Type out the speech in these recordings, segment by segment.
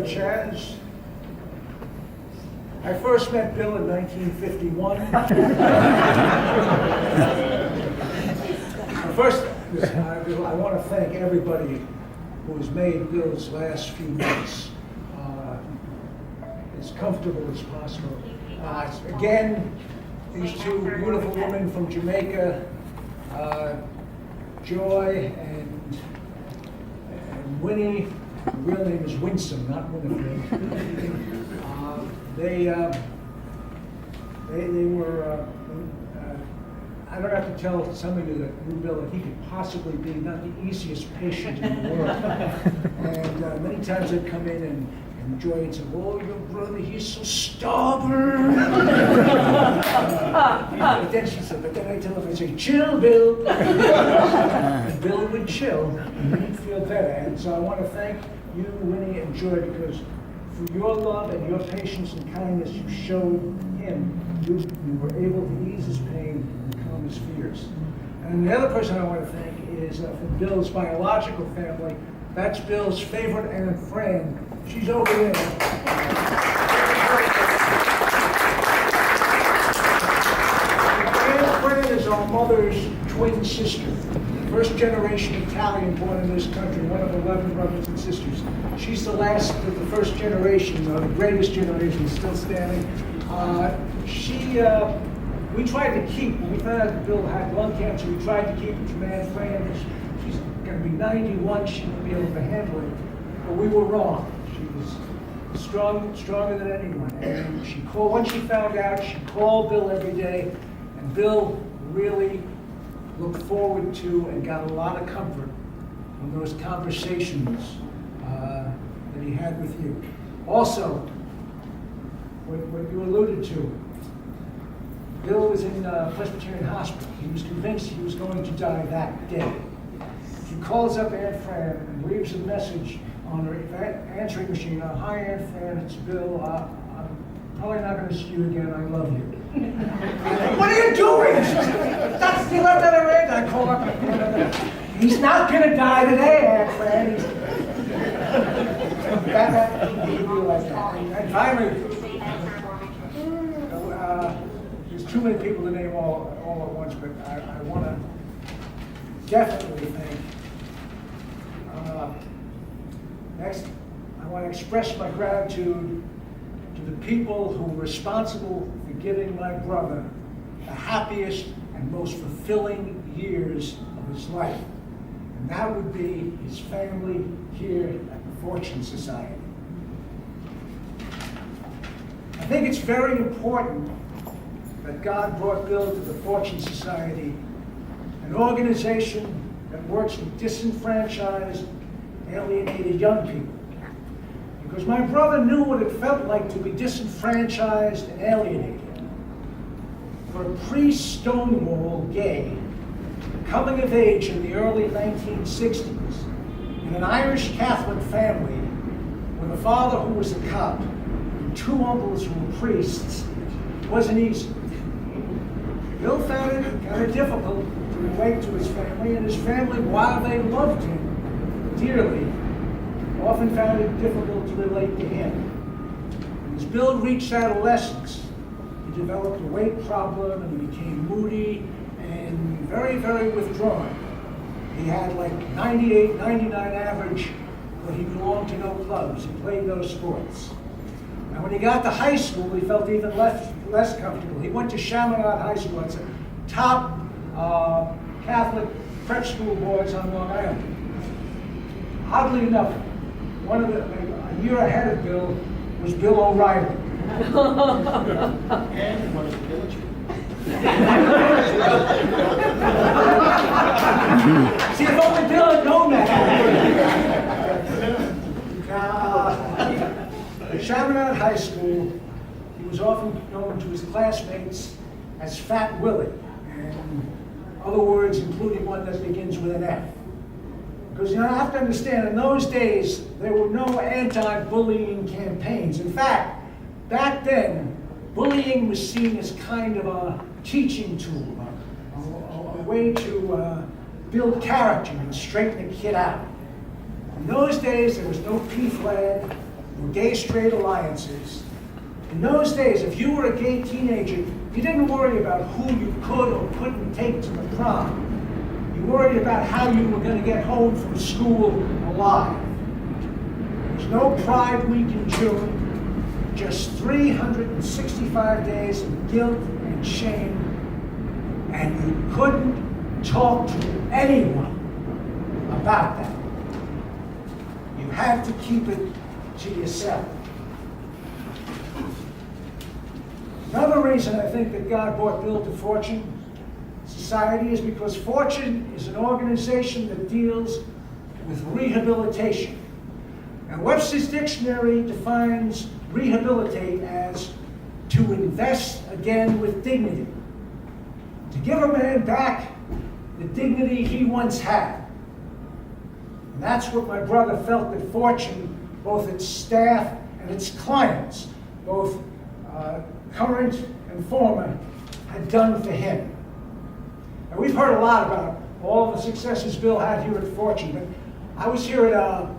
Chaz. I first met Bill in 1951. First, I want to thank everybody who has made Bill's last few months as comfortable as possible. Again, these two beautiful women from Jamaica, Joy and Winnie. Her real name is Winsome, not Winifred. They were. I don't have to tell some of you that knew Bill that he could possibly be not the easiest patient in the world. And many times they'd come in and Joy would say, "Oh, your brother, he's so stubborn." But then she said, "But then I tell him, I say, chill, Bill." And Bill would chill, and he'd feel better. And so I want to thank you, Winnie and Joy, because for your love and your patience and kindness you showed him, you were able to ease his pain and calm his fears. And the other person I want to thank is from Bill's biological family. That's Bill's favorite Aunt Fran. She's over there. Aunt Fran is our mother's twin sister. First generation Italian born in this country, one of 11 brothers and sisters. She's the last of the first generation, the greatest generation, still standing. We tried to keep, when we found out that Bill had lung cancer, we tried to keep it from Aunt Fran. She's going to be 91, she won't be able to handle it. But we were wrong. She was stronger than anyone. And she called, when she found out, she called Bill every day, and Bill really looked forward to and got a lot of comfort from those conversations that he had with you. Also, what you alluded to, Bill was in Presbyterian Hospital. He was convinced he was going to die that day. He calls up Aunt Fran and leaves a message on her answering machine. "Hi, Aunt Fran, it's Bill. I'm probably not going to see you again. I love you." "What are you doing?" She said, "That's the left of the ring." I call up. "He's not going to die today, Aunt Fran." He realized that. And finally, there's too many people to name all at once, but I want to definitely thank. Next, I want to express my gratitude to the people who were responsible for giving my brother the happiest and most fulfilling years of his life. And that would be his family here at the Fortune Society. I think it's very important that God brought Bill to the Fortune Society, an organization that works with disenfranchised, alienated young people. Because my brother knew what it felt like to be disenfranchised and alienated. For a pre-Stonewall gay, coming of age in the early 1960s, in an Irish Catholic family, with a father who was a cop and two uncles who were priests, wasn't easy. Bill found it kind of difficult to relate to his family, and his family, while they loved him dearly, often found it difficult to relate to him. As Bill reached adolescence, he developed a weight problem and he became moody and very, very withdrawn. He had like 98, 99 average, but he belonged to no clubs. He played no sports. And when he got to high school, he felt even less comfortable. He went to Chaminade High School. It's a top Catholic prep school boys on Long Island. Oddly enough, a year ahead of Bill was Bill O'Reilly. And one of the village. See, if only Bill had known that. At Chaminade High School, he was often known to his classmates as Fat Willie, and other words, including one that begins with an F. Because you have to understand, in those days, there were no anti-bullying campaigns. In fact, back then, bullying was seen as kind of a teaching tool, a way to build character and straighten a kid out. In those days, there was no P flag, or gay-straight alliances. In those days, if you were a gay teenager, you didn't worry about who you could or couldn't take to the prom. You worried about how you were going to get home from school alive. There was no Pride Week in June, just 365 days of guilt and shame, and you couldn't talk to anyone about that. You had to keep it to yourself. Another reason I think that God brought Bill to Fortune Society is because Fortune is an organization that deals with rehabilitation. Now, Webster's Dictionary defines rehabilitate as to invest again with dignity, to give a man back the dignity he once had. And that's what my brother felt that Fortune, both its staff and its clients, both current and former, had done for him. And we've heard a lot about all the successes Bill had here at Fortune, but I was here at a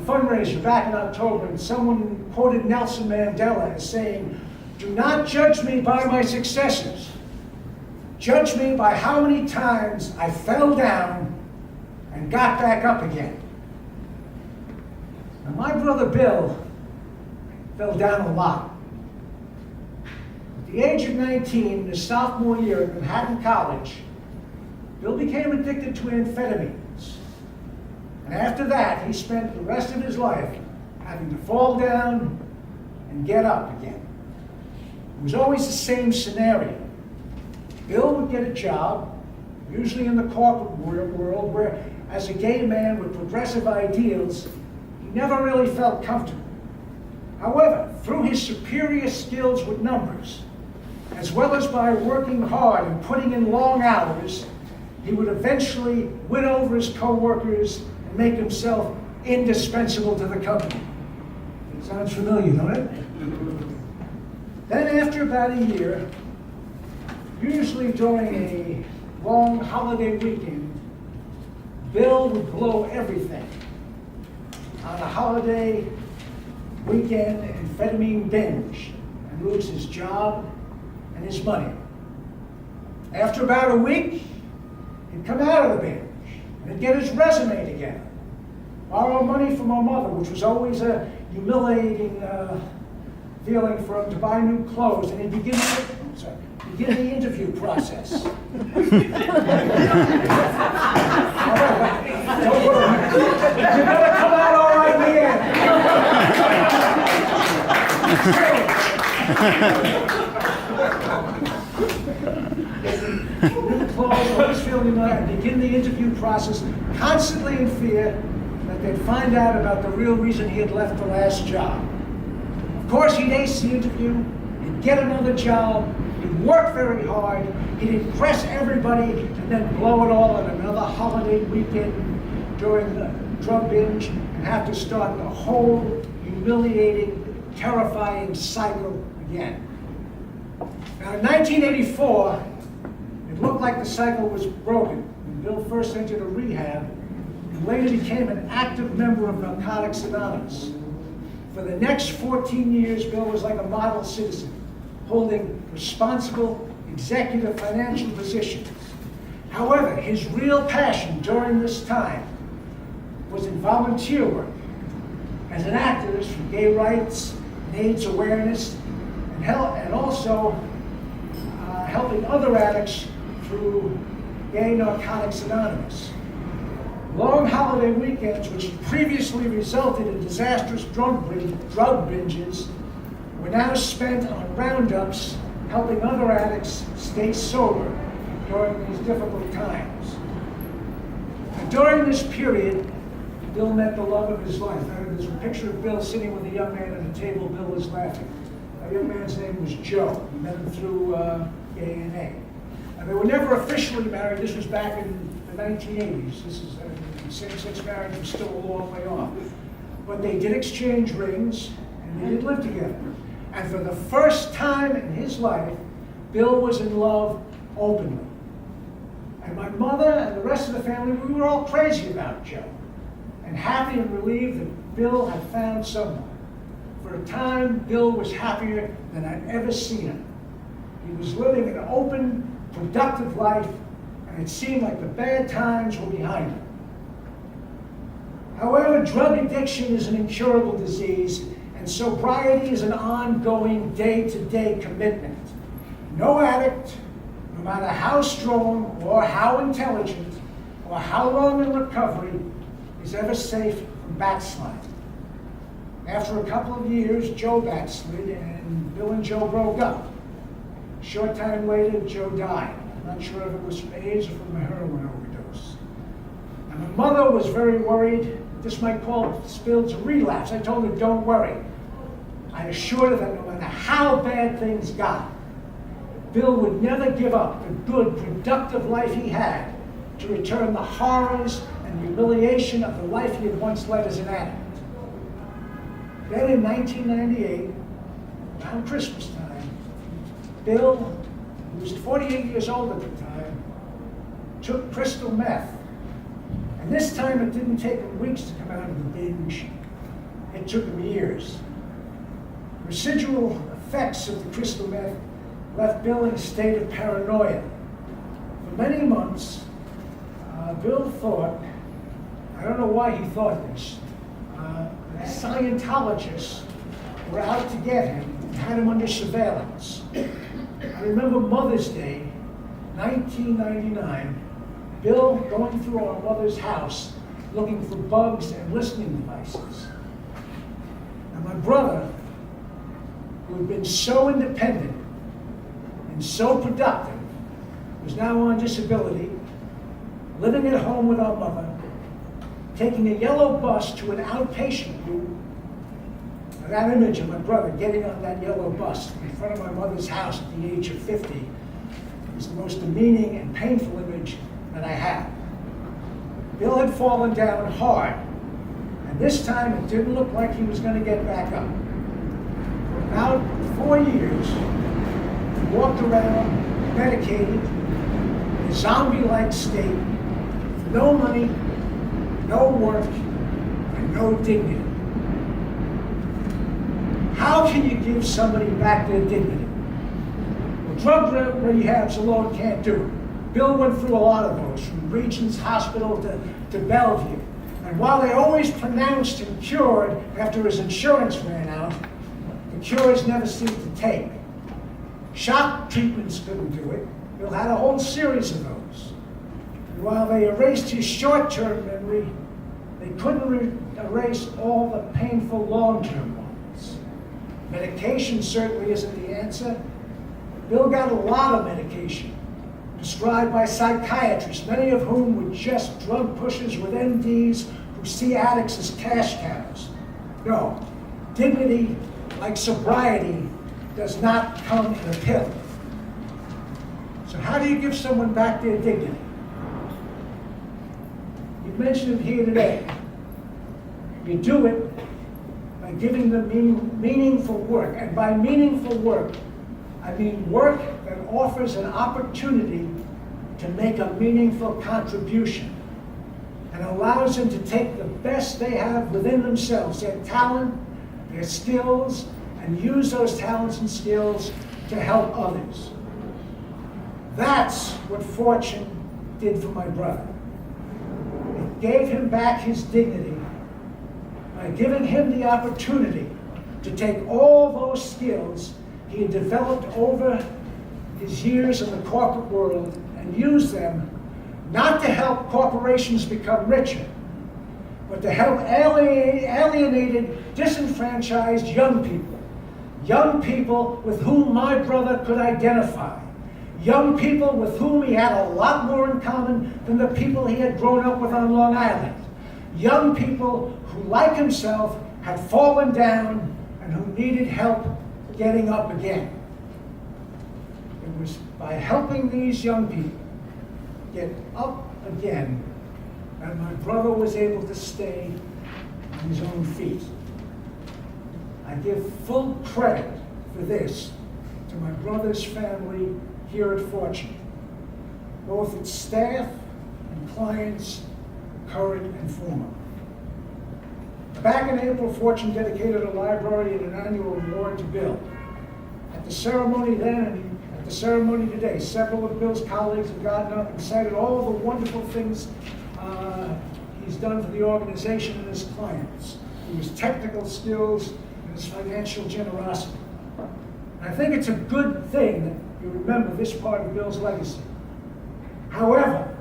fundraiser back in October, and someone quoted Nelson Mandela as saying, "Do not judge me by my successes. Judge me by how many times I fell down and got back up again." Now, my brother Bill fell down a lot. At the age of 19, in his sophomore year at Manhattan College, Bill became addicted to amphetamines. And after that, he spent the rest of his life having to fall down and get up again. It was always the same scenario. Bill would get a job, usually in the corporate world, where as a gay man with progressive ideals, he never really felt comfortable. However, through his superior skills with numbers, as well as by working hard and putting in long hours, he would eventually win over his coworkers and make himself indispensable to the company. It sounds familiar, don't it? Then after about a year, usually during a long holiday weekend, Bill would blow everything on a holiday weekend amphetamine binge and lose his job and his money. After about a week, he'd come out of the binge and he'd get his resume together, borrow money from our mother, which was always a humiliating feeling for him, to buy new clothes, and he'd begin the interview process. Don't worry. You're going to come out all right in the end. New clothes, always feeling like, and begin the interview process, constantly in fear that they'd find out about the real reason he had left the last job. Of course, he'd ace the interview, he'd get another job, he'd work very hard, he'd impress everybody, and then blow it all on another holiday weekend during the drug binge and have to start the whole humiliating, terrifying cycle again. Now, in 1984, it looked like the cycle was broken when Bill first entered a rehab and later became an active member of Narcotics Anonymous. For the next 14 years, Bill was like a model citizen, holding responsible executive financial positions. However, his real passion during this time was in volunteer work as an activist for gay rights and AIDS awareness, and also helping other addicts through Gay Narcotics Anonymous. Long holiday weekends, which had previously resulted in disastrous drug binges, were now spent on roundups, helping other addicts stay sober during these difficult times. And during this period, Bill met the love of his life. There's a picture of Bill sitting with a young man at a table. Bill is laughing. That young man's name was Joe. He met him through A&A. And they were never officially married. This was back in the 1980s. This is same-sex marriage was still a long way off. But they did exchange rings, and they did live together. And for the first time in his life, Bill was in love openly. And my mother and the rest of the family, we were all crazy about Joe, and happy and relieved that Bill had found someone. For a time, Bill was happier than I'd ever seen him. He was living an open, productive life, and it seemed like the bad times were behind him. However, drug addiction is an incurable disease, and sobriety is an ongoing, day-to-day commitment. No addict, no matter how strong or how intelligent or how long in recovery, is ever safe from backsliding. After a couple of years, Joe backslid, and Bill and Joe broke up. A short time later, Joe died. I'm not sure if it was from AIDS or from a heroin overdose. And my mother was very worried that this might cause Bill to relapse. I told her, don't worry. I assured her that no matter how bad things got, Bill would never give up the good, productive life he had to return the horrors and humiliation of the life he had once led as an addict. Then in 1998, around Christmas time, Bill, who was 48 years old at the time, took crystal meth. And this time it didn't take him weeks to come out of the binge. It took him years. Residual effects of the crystal meth left Bill in a state of paranoia. For many months, Bill thought, I don't know why he thought this, that Scientologists were out to get him and had him under surveillance. I remember Mother's Day, 1999, Bill going through our mother's house looking for bugs and listening devices. And my brother, who had been so independent and so productive, was now on disability, living at home with our mother, taking a yellow bus to an outpatient group. And that image of my brother getting on that yellow bus in front of my mother's house at the age of 50 is the most demeaning and painful image that I have. Bill had fallen down hard, and this time it didn't look like he was going to get back up. For about 4 years, he walked around medicated, in a zombie-like state, with no money, no work, and no dignity. How can you give somebody back their dignity? Well, drug rehabs alone can't do it. Bill went through a lot of those, from Regent's Hospital to Bellevue. And while they always pronounced him cured after his insurance ran out, the cures never seemed to take. Shock treatments couldn't do it. Bill had a whole series of those. And while they erased his short-term memory, they couldn't erase all the painful long-term ones. Medication certainly isn't the answer. Bill got a lot of medication prescribed by psychiatrists, many of whom were just drug pushers with MDs who see addicts as cash cows. No, dignity, like sobriety, does not come in a pill. So how do you give someone back their dignity? You've mentioned it here today. You do it by giving them meaningful work. And by meaningful work, I mean work that offers an opportunity to make a meaningful contribution and allows them to take the best they have within themselves, their talent, their skills, and use those talents and skills to help others. That's what fortune did for my brother. It gave him back his dignity by giving him the opportunity to take all those skills he had developed over his years in the corporate world and use them not to help corporations become richer, but to help alienated, disenfranchised young people with whom my brother could identify, young people with whom he had a lot more in common than the people he had grown up with on Long Island, young people who, like himself, had fallen down and who needed help getting up again. It was by helping these young people get up again that my brother was able to stay on his own feet. I give full credit for this to my brother's family here at Fortune, both its staff and clients, current and former. Back in April, Fortune dedicated a library and an annual award to Bill. At the ceremony then and at the ceremony today, several of Bill's colleagues have gotten up and cited all the wonderful things he's done for the organization and his clients, through his technical skills and his financial generosity. And I think it's a good thing that you remember this part of Bill's legacy. However,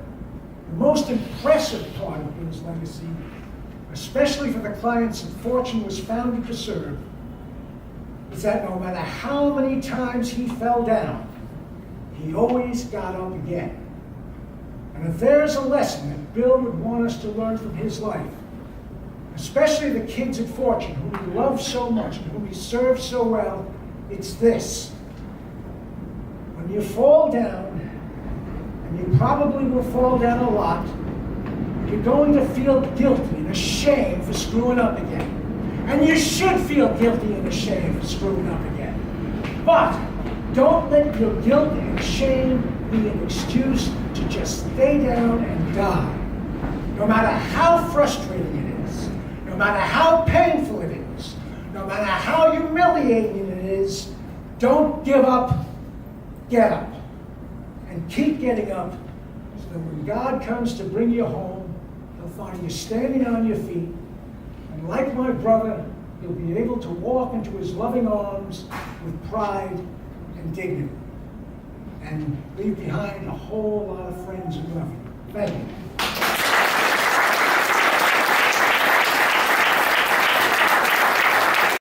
the most impressive part of Bill's legacy, especially for the clients that Fortune was founded to serve, is that no matter how many times he fell down, he always got up again. And if there's a lesson that Bill would want us to learn from his life, especially the kids at Fortune, whom he loved so much and whom he served so well, it's this. When you fall down, and you probably will fall down a lot, you're going to feel guilty and ashamed for screwing up again. And you should feel guilty and ashamed for screwing up again. But don't let your guilt and shame be an excuse to just stay down and die. No matter how frustrating it is, no matter how painful it is, no matter how humiliating it is, don't give up, get up. And keep getting up, so that when God comes to bring you home, he'll find you standing on your feet, and like my brother, you'll be able to walk into his loving arms with pride and dignity, and leave behind a whole lot of friends who love you. Thank you.